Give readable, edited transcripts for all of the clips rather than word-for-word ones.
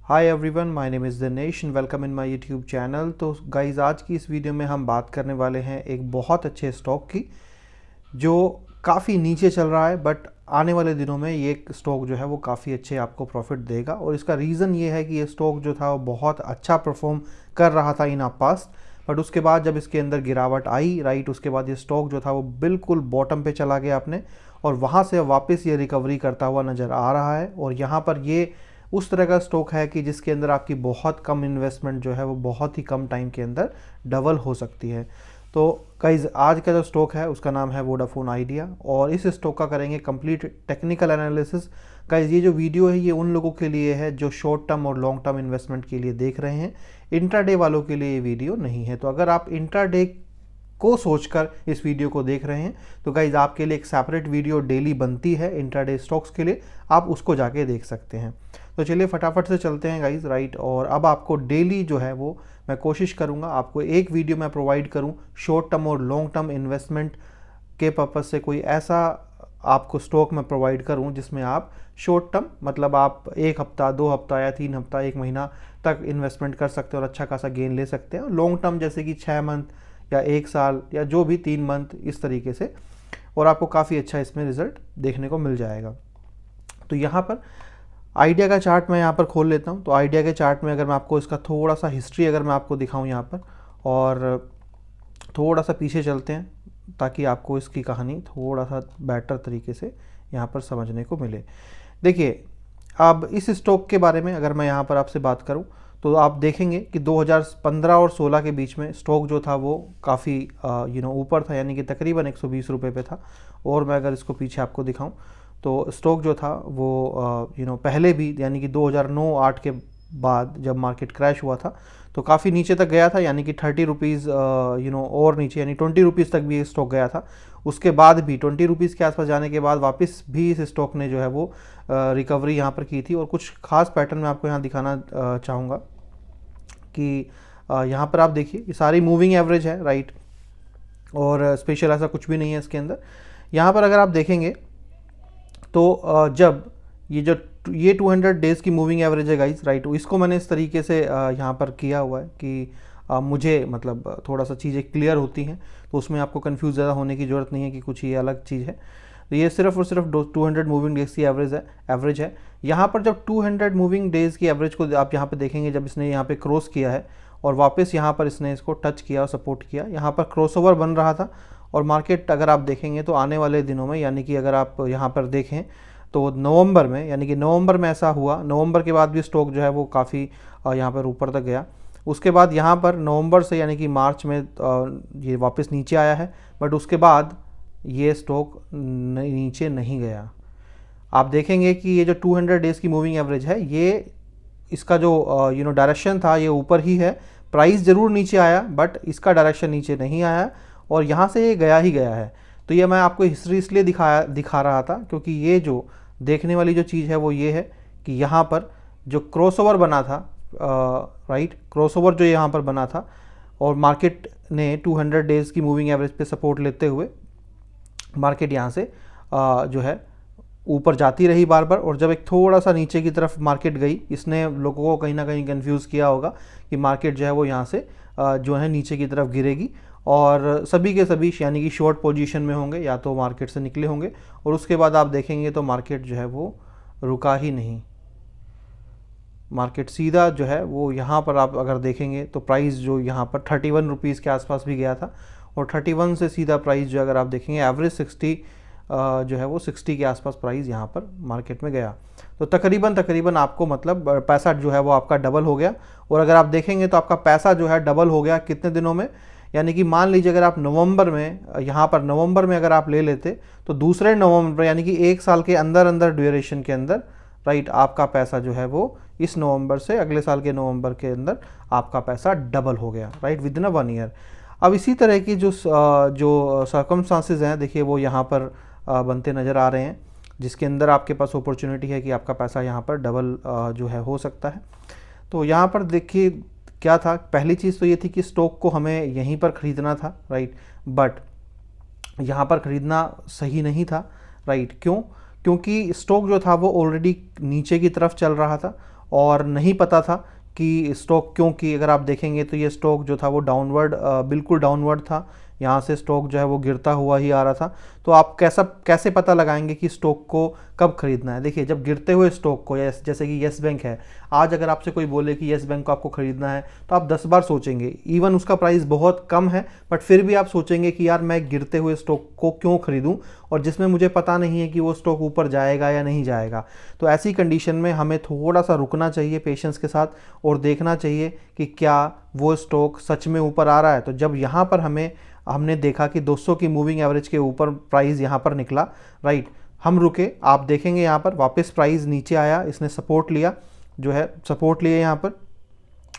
Hi everyone, my name is Dinesh and welcome in my YouTube channel. तो guys, आज की इस वीडियो में हम बात करने वाले हैं एक बहुत अच्छे स्टॉक की जो काफ़ी नीचे चल रहा है, बट आने वाले दिनों में ये स्टॉक जो है वो काफ़ी अच्छे आपको प्रॉफिट देगा। और इसका रीज़न ये है कि ये स्टॉक जो था वो बहुत अच्छा परफॉर्म कर रहा था इन पास्ट, बट उसके बाद जब इसके अंदर गिरावट आई, राइट, उसके बाद ये स्टॉक जो था वो बिल्कुल बॉटम पे चला गया अपने, और वहाँ से वापस ये रिकवरी करता हुआ नज़र आ रहा है। और यहाँ पर ये उस तरह का स्टॉक है कि जिसके अंदर आपकी बहुत कम इन्वेस्टमेंट जो है वो बहुत ही कम टाइम के अंदर डबल हो सकती है। तो गाइज, आज का जो स्टॉक है उसका नाम है वोडाफोन आइडिया, और इस स्टॉक का करेंगे कंप्लीट टेक्निकल एनालिसिस। गाइज, ये जो वीडियो है ये उन लोगों के लिए है जो शॉर्ट टर्म और लॉन्ग टर्म इन्वेस्टमेंट के लिए देख रहे हैं। इंट्राडे वालों के लिए ये वीडियो नहीं है। तो अगर आप इंट्राडे को सोचकर इस वीडियो को देख रहे हैं तो गाइज आपके लिए एक सेपरेट वीडियो डेली बनती है इंट्राडे स्टॉक्स के लिए, आप उसको जाके देख सकते हैं। तो चलिए फटाफट से चलते हैं गाइज, राइट। और अब आपको डेली जो है वो मैं कोशिश करूंगा आपको एक वीडियो मैं प्रोवाइड करूं शॉर्ट टर्म और लॉन्ग टर्म इन्वेस्टमेंट के पर्पज़ से। कोई ऐसा आपको स्टॉक मैं प्रोवाइड करूं जिसमें आप शॉर्ट टर्म मतलब आप एक हफ्ता, 2 हफ्ता या 3 हफ्ता, 1 महीना तक इन्वेस्टमेंट कर सकते हैं और अच्छा खासा गेन ले सकते हैं। लॉन्ग टर्म जैसे कि 6 मंथ या 1 साल या जो भी 3 मंथ, इस तरीके से, और आपको काफ़ी अच्छा इसमें रिजल्ट देखने को मिल जाएगा। तो यहाँ पर आइडिया का चार्ट मैं यहाँ पर खोल लेता हूँ। तो आइडिया के चार्ट में अगर मैं आपको इसका थोड़ा सा हिस्ट्री अगर मैं आपको दिखाऊँ यहाँ पर, और थोड़ा सा पीछे चलते हैं ताकि आपको इसकी कहानी थोड़ा सा बेटर तरीके से यहाँ पर समझने को मिले। देखिए, अब इस स्टॉक के बारे में अगर मैं यहाँ पर आपसे बात करूँ तो आप देखेंगे कि 2015 और 16 के बीच में स्टॉक जो था वो काफ़ी ऊपर था, यानी कि तकरीबन 120 रुपये पे था। और मैं अगर इसको पीछे आपको दिखाऊं तो स्टॉक जो था वो पहले भी, यानी कि 2009-8 के बाद जब मार्केट क्रैश हुआ था तो काफ़ी नीचे तक गया था, यानी कि 30 रुपीज़ और नीचे, यानी 20 रुपीज़ तक भी ये स्टॉक गया था। उसके बाद भी 20 रुपीज़ के आसपास जाने के बाद वापस भी इस स्टॉक ने जो है वो रिकवरी यहाँ पर की थी। और कुछ खास पैटर्न मैं आपको यहाँ दिखाना चाहूँगा कि यहाँ पर आप देखिए ये सारी मूविंग एवरेज है, राइट, और स्पेशल ऐसा कुछ भी नहीं है इसके अंदर। यहाँ पर अगर आप देखेंगे तो जब ये 200 डेज़ की मूविंग एवरेज है गाइस, राइट, इसको मैंने इस तरीके से यहाँ पर किया हुआ है कि मुझे मतलब थोड़ा सा चीज़ें क्लियर होती हैं, तो उसमें आपको कंफ्यूज ज़्यादा होने की ज़रूरत नहीं है कि कुछ ये अलग चीज़ है। तो ये सिर्फ और सिर्फ 200 मूविंग डेज़ की एवरेज है। यहाँ पर जब 200 मूविंग डेज़ की एवरेज को आप यहाँ पर देखेंगे, जब इसने यहाँ पे क्रॉस किया है और वापस यहाँ पर इसने इसको टच किया और सपोर्ट किया, यहाँ पर क्रॉसओवर बन रहा था। और मार्केट अगर आप देखेंगे तो आने वाले दिनों में, यानी कि अगर आप यहाँ पर देखें तो नवंबर में, यानी कि नवंबर में ऐसा हुआ, नवंबर के बाद भी स्टॉक जो है वो काफ़ी यहाँ पर ऊपर तक गया। उसके बाद यहाँ पर नवंबर से यानी कि मार्च में ये वापस नीचे आया है, बट उसके बाद ये स्टॉक नीचे नहीं गया। आप देखेंगे कि ये जो 200 डेज़ की मूविंग एवरेज है, ये इसका जो डायरेक्शन था ये ऊपर ही है। प्राइस ज़रूर नीचे आया बट इसका डायरेक्शन नीचे नहीं आया, और यहाँ से ये गया ही गया है। तो ये मैं आपको हिस्ट्री इसलिए दिखा रहा था क्योंकि ये जो देखने वाली जो चीज़ है वो ये है कि यहाँ पर जो क्रॉसओवर बना था, राइट, क्रॉसओवर जो यहाँ पर बना था, और मार्केट ने 200 डेज़ की मूविंग एवरेज पे सपोर्ट लेते हुए मार्केट यहाँ से जो है ऊपर जाती रही बार बार। और जब एक थोड़ा सा नीचे की तरफ मार्केट गई, इसने लोगों को कहीं ना कहीं कंफ्यूज किया होगा कि मार्केट जो है वो यहाँ से जो है नीचे की तरफ गिरेगी, और सभी के सभी यानी कि शॉर्ट पोजीशन में होंगे या तो मार्केट से निकले होंगे। और उसके बाद आप देखेंगे तो मार्केट जो है वो रुका ही नहीं, मार्केट सीधा जो है वो यहाँ पर आप अगर देखेंगे तो प्राइस जो यहाँ पर 31 रुपीज़ के आसपास भी गया था, और 31 से सीधा प्राइस जो अगर आप देखेंगे एवरेज 60 जो है वो 60 के आसपास प्राइस यहाँ पर मार्केट में गया। तो तकरीबन आपको मतलब पैसा जो है वो आपका डबल हो गया। और अगर आप देखेंगे तो आपका पैसा जो है डबल हो गया कितने दिनों में, यानी कि मान लीजिए अगर आप नवंबर में, यहाँ पर नवंबर में अगर आप ले लेते तो दूसरे नवंबर, यानी कि 1 साल के अंदर अंदर ड्यूरेशन के अंदर, राइट, आपका पैसा जो है वो इस नवंबर से अगले साल के नवंबर के अंदर आपका पैसा डबल हो गया, राइट, विद इन 1 ईयर। अब इसी तरह की जो सर्कमस्टांसेस हैं, देखिए वो यहाँ पर बनते नज़र आ रहे हैं, जिसके अंदर आपके पास अपॉर्चुनिटी है कि आपका पैसा यहाँ पर डबल जो है हो सकता है। तो यहाँ पर देखिए क्या था, पहली चीज़ तो ये थी कि स्टॉक को हमें यहीं पर ख़रीदना था, राइट, बट यहाँ पर ख़रीदना सही नहीं था, राइट। क्यों? क्योंकि स्टॉक जो था वो ऑलरेडी नीचे की तरफ चल रहा था, और नहीं पता था कि स्टॉक, क्योंकि अगर आप देखेंगे तो ये स्टॉक जो था वो डाउनवर्ड, बिल्कुल डाउनवर्ड था। यहाँ से स्टॉक जो है वो गिरता हुआ ही आ रहा था। तो आप कैसे पता लगाएंगे कि स्टॉक को कब खरीदना है? देखिए, जब गिरते हुए स्टॉक को, जैसे कि येस बैंक है, आज अगर आपसे कोई बोले कि येस बैंक को आपको खरीदना है तो आप 10 बार सोचेंगे। इवन उसका प्राइस बहुत कम है, बट फिर भी आप सोचेंगे कि यार मैं गिरते हुए स्टॉक को क्यों खरीदूं, और जिसमें मुझे पता नहीं है कि वो स्टॉक ऊपर जाएगा या नहीं जाएगा। तो ऐसी कंडीशन में हमें थोड़ा सा रुकना चाहिए पेशेंस के साथ, और देखना चाहिए कि क्या वो स्टॉक सच में ऊपर आ रहा है। तो जब यहाँ पर हमने देखा कि 200 की मूविंग एवरेज के ऊपर प्राइस यहाँ पर निकला, राइट, हम रुके। आप देखेंगे यहाँ पर वापस प्राइस नीचे आया, इसने सपोर्ट लिया, जो है सपोर्ट लिया यहाँ पर।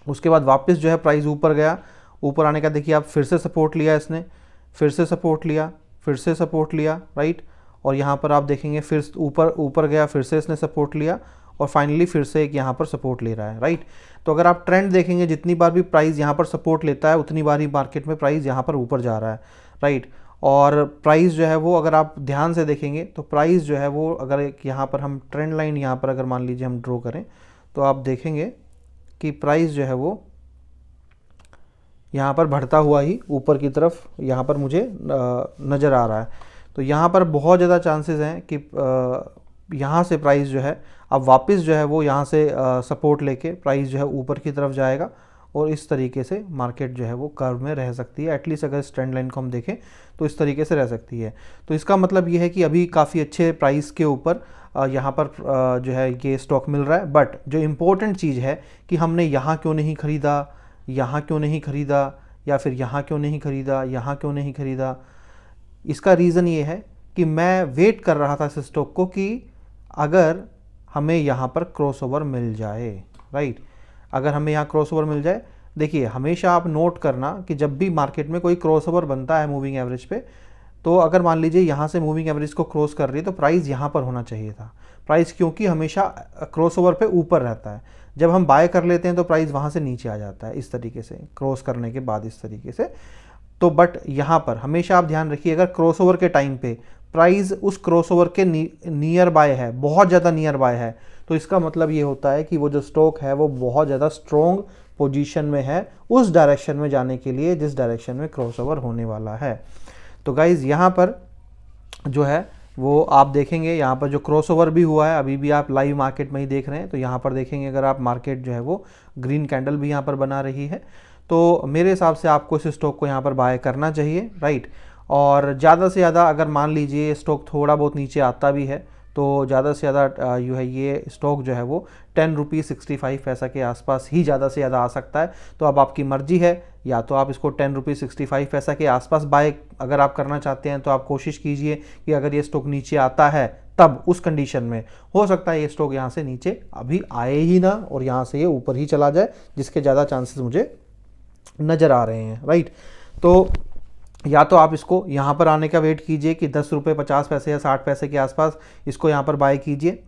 उसके बाद वापस जो है प्राइस ऊपर गया। ऊपर आने का देखिए आप, फिर से सपोर्ट लिया इसने, फिर से सपोर्ट लिया, फिर से सपोर्ट लिया, राइट। और यहाँ पर आप देखेंगे फिर ऊपर गया, फिर से इसने सपोर्ट लिया, और फाइनली फिर से एक यहाँ पर सपोर्ट ले रहा है, राइट। तो अगर आप ट्रेंड देखेंगे, जितनी बार भी प्राइस यहाँ पर सपोर्ट लेता है उतनी बार ही मार्केट में प्राइस यहाँ पर ऊपर जा रहा है, राइट। और प्राइस जो है वो, अगर आप ध्यान से देखेंगे तो प्राइस जो है वो, अगर एक यहाँ पर हम ट्रेंड लाइन यहाँ पर अगर मान लीजिए हम ड्रॉ करें, तो आप देखेंगे कि प्राइस जो है वो यहाँ पर बढ़ता हुआ ही ऊपर की तरफ यहाँ पर मुझे नज़र आ रहा है। तो यहाँ पर बहुत ज़्यादा चांसेस हैं कि यहाँ से प्राइस जो है अब वापस जो है वो यहाँ से सपोर्ट लेके प्राइस जो है ऊपर की तरफ जाएगा, और इस तरीके से मार्केट जो है वो कर्व में रह सकती है। एटलीस्ट अगर इस ट्रेंड लाइन को हम देखें तो इस तरीके से रह सकती है। तो इसका मतलब ये है कि अभी काफ़ी अच्छे प्राइस के ऊपर यहाँ पर जो है ये स्टॉक मिल रहा है। बट जो इम्पोर्टेंट चीज़ है कि हमने यहाँ क्यों नहीं ख़रीदा, यहाँ क्यों नहीं ख़रीदा, या फिर यहाँ क्यों नहीं ख़रीदा, यहाँ क्यों नहीं ख़रीदा। इसका रीज़न ये है कि मैं वेट कर रहा था इस स्टॉक को कि अगर हमें यहाँ पर क्रॉसओवर मिल जाए, राइट। अगर हमें यहाँ क्रॉसओवर मिल जाए, देखिए हमेशा आप नोट करना कि जब भी मार्केट में कोई क्रॉसओवर बनता है मूविंग एवरेज पे, तो अगर मान लीजिए यहाँ से मूविंग एवरेज को क्रॉस कर रही है तो प्राइस यहाँ पर होना चाहिए था। प्राइस क्योंकि हमेशा क्रॉसओवर पे ऊपर रहता है, जब हम बाय कर लेते हैं तो प्राइस वहाँ से नीचे आ जाता है, इस तरीके से क्रॉस करने के बाद, इस तरीके से। तो बट यहाँ पर हमेशा आप ध्यान रखिए, अगर क्रॉसओवर के टाइम पे प्राइस उस क्रॉसओवर के नियर बाय है, बहुत ज़्यादा नियर बाय है, तो इसका मतलब ये होता है कि वो जो स्टॉक है वो बहुत ज़्यादा स्ट्रॉन्ग पोजीशन में है उस डायरेक्शन में जाने के लिए जिस डायरेक्शन में क्रॉसओवर होने वाला है। तो गाइज़ यहाँ पर जो है वो आप देखेंगे, यहाँ पर जो क्रॉसओवर भी हुआ है, अभी भी आप लाइव मार्केट में ही देख रहे हैं, तो यहाँ पर देखेंगे अगर आप, मार्केट जो है वो ग्रीन कैंडल भी यहाँ पर बना रही है। तो मेरे हिसाब से आपको इस स्टॉक को यहाँ पर बाय करना चाहिए, राइट। और ज़्यादा से ज़्यादा अगर मान लीजिए स्टॉक थोड़ा बहुत नीचे आता भी है तो ज़्यादा से ज़्यादा जो है ये स्टॉक जो है वो 10 रुपीज़ 65 पैसा के आसपास ही ज़्यादा से ज़्यादा आ सकता है। तो अब आपकी मर्जी है, या तो आप इसको 10 रुपीज़ 65 पैसा के आसपास बाय अगर आप करना चाहते हैं तो आप कोशिश कीजिए कि अगर ये स्टॉक नीचे आता है तब उस कंडीशन में हो सकता है ये स्टॉक यहाँ से नीचे अभी आए ही ना, और यहाँ से ये ऊपर ही चला जाए, जिसके ज़्यादा चांसेस मुझे नज़र आ रहे हैं, राइट। तो या तो आप इसको यहाँ पर आने का वेट कीजिए कि 10 रुपये 50 पैसे या 60 पैसे के आसपास इसको यहाँ पर बाय कीजिए,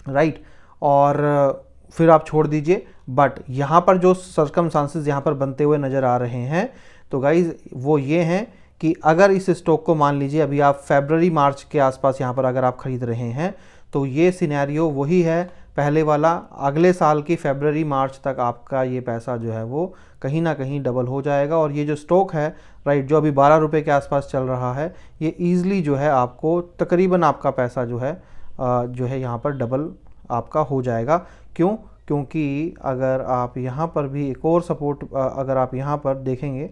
राइट, और फिर आप छोड़ दीजिए। बट यहाँ पर जो सर्कमस्टांसेस यहाँ पर बनते हुए नज़र आ रहे हैं, तो गाइज़ वो ये हैं कि अगर इस स्टॉक को मान लीजिए अभी आप फरवरी मार्च के आसपास यहाँ पर अगर आप ख़रीद रहे हैं, तो ये सिनेरियो वही है पहले वाला। अगले साल की फरवरी मार्च तक आपका ये पैसा जो है वो कहीं ना कहीं डबल हो जाएगा। और ये जो स्टॉक है, राइट, जो अभी 12 रुपये के आसपास चल रहा है, ये ईज़िली जो है आपको तकरीबन आपका पैसा जो है यहाँ पर डबल आपका हो जाएगा। क्यों? क्योंकि अगर आप यहाँ पर भी एक और सपोर्ट, अगर आप यहाँ पर देखेंगे,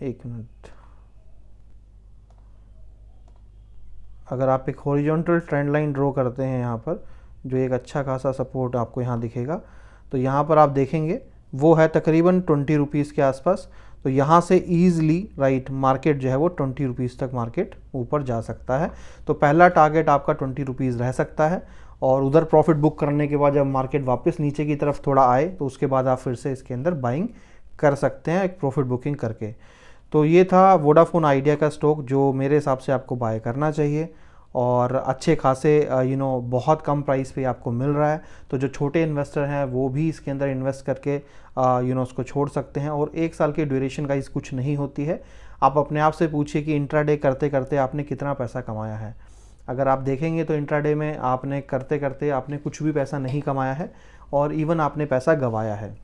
एक मिनट, अगर आप एक हॉरिजॉन्टल ट्रेंड लाइन ड्रॉ करते हैं यहाँ पर, जो एक अच्छा खासा सपोर्ट आपको यहाँ दिखेगा, तो यहाँ पर आप देखेंगे वो है तकरीबन 20 रुपीज़ के आसपास। तो यहाँ से ईज़िली, राइट, मार्केट जो है वो 20 रुपीज़ तक मार्केट ऊपर जा सकता है। तो पहला टारगेट आपका 20 रुपीज़ रह सकता है, और उधर प्रॉफिट बुक करने के बाद जब मार्केट वापस नीचे की तरफ थोड़ा आए तो उसके बाद आप फिर से इसके अंदर बाइंग कर सकते हैं एक प्रॉफिट बुकिंग करके। तो ये था वोडाफोन आइडिया का स्टॉक जो मेरे हिसाब से आपको बाय करना चाहिए, और अच्छे खासे बहुत कम प्राइस पे आपको मिल रहा है। तो जो छोटे इन्वेस्टर हैं वो भी इसके अंदर इन्वेस्ट करके उसको छोड़ सकते हैं। और 1 साल की ड्यूरेशन का इस कुछ नहीं होती है। आप अपने आप से पूछिए कि इंट्राडे करते करते आपने कितना पैसा कमाया है। अगर आप देखेंगे तो इंट्राडे में आपने करते करते आपने कुछ भी पैसा नहीं कमाया है और इवन आपने पैसा गंवाया है।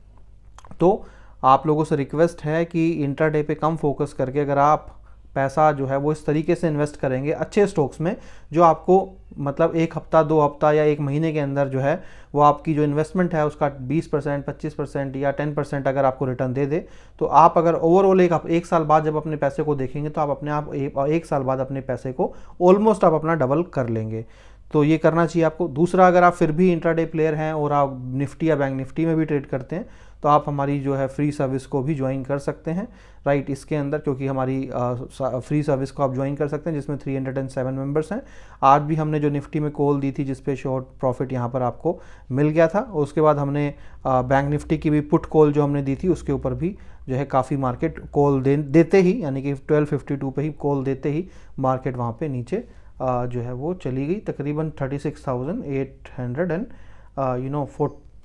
तो आप लोगों से रिक्वेस्ट है कि इंट्राडे पे कम फोकस करके अगर आप पैसा जो है वो इस तरीके से इन्वेस्ट करेंगे अच्छे स्टॉक्स में, जो आपको मतलब 1 हफ्ता 2 हफ्ता या 1 महीने के अंदर जो है वो आपकी जो इन्वेस्टमेंट है उसका 20%, 25% या 10% अगर आपको रिटर्न दे दे, तो आप अगर ओवरऑल एक साल बाद जब अपने पैसे को देखेंगे तो आप अपने आप एक साल बाद अपने पैसे को ऑलमोस्ट आप अपना डबल कर लेंगे। तो ये करना चाहिए आपको। दूसरा, अगर आप फिर भी इंट्राडे प्लेयर हैं और आप निफ्टी या बैंक निफ्टी में भी ट्रेड करते हैं तो आप हमारी जो है फ्री सर्विस को भी ज्वाइन कर सकते हैं, राइट, इसके अंदर, क्योंकि हमारी फ्री सर्विस को आप ज्वाइन कर सकते हैं जिसमें 307 मेंबर्स हैं। आज भी हमने जो निफ्टी में कॉल दी थी जिस पे शॉर्ट प्रॉफिट यहाँ पर आपको मिल गया था, उसके बाद हमने बैंक निफ्टी की भी पुट कॉल जो हमने दी थी उसके ऊपर भी जो है काफ़ी मार्केट कॉल देते ही, यानी कि 1252 पे ही कॉल देते ही मार्केट वहाँ पे नीचे जो है वो चली गई, तकरीबन 36,800 एंड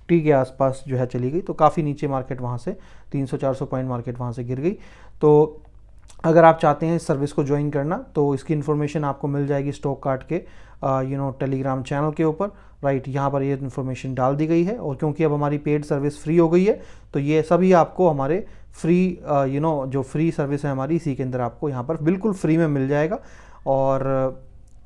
40 के आसपास जो है चली गई। तो काफ़ी नीचे मार्केट वहाँ से 300-400 पॉइंट मार्केट वहाँ से गिर गई। तो अगर आप चाहते हैं इस सर्विस को ज्वाइन करना तो इसकी इन्फॉर्मेशन आपको मिल जाएगी स्टॉक कार्ड के टेलीग्राम चैनल के ऊपर, राइट, यहाँ पर ये इन्फॉर्मेशन डाल दी गई है। और क्योंकि अब हमारी पेड सर्विस फ्री हो गई है तो ये सभी आपको हमारे फ्री जो फ्री सर्विस है हमारी, इसी के अंदर आपको यहाँ पर बिल्कुल फ्री में मिल जाएगा। और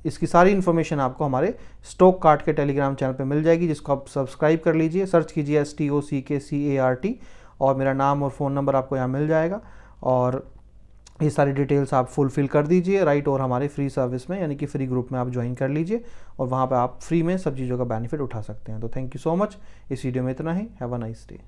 इसकी सारी इन्फॉर्मेशन आपको हमारे स्टॉक कार्ड के टेलीग्राम चैनल पे मिल जाएगी, जिसको आप सब्सक्राइब कर लीजिए, सर्च कीजिए STOCKCART और मेरा नाम और फ़ोन नंबर आपको यहाँ मिल जाएगा। और ये सारी डिटेल्स आप फुलफ़िल कर दीजिए, राइट, और हमारे फ्री सर्विस में यानी कि फ्री ग्रुप में आप ज्वाइन कर लीजिए और वहाँ पर आप फ्री में सब चीज़ों का बेनिफिट उठा सकते हैं। तो थैंक यू सो मच। इस वीडियो में इतना ही। Have a nice day.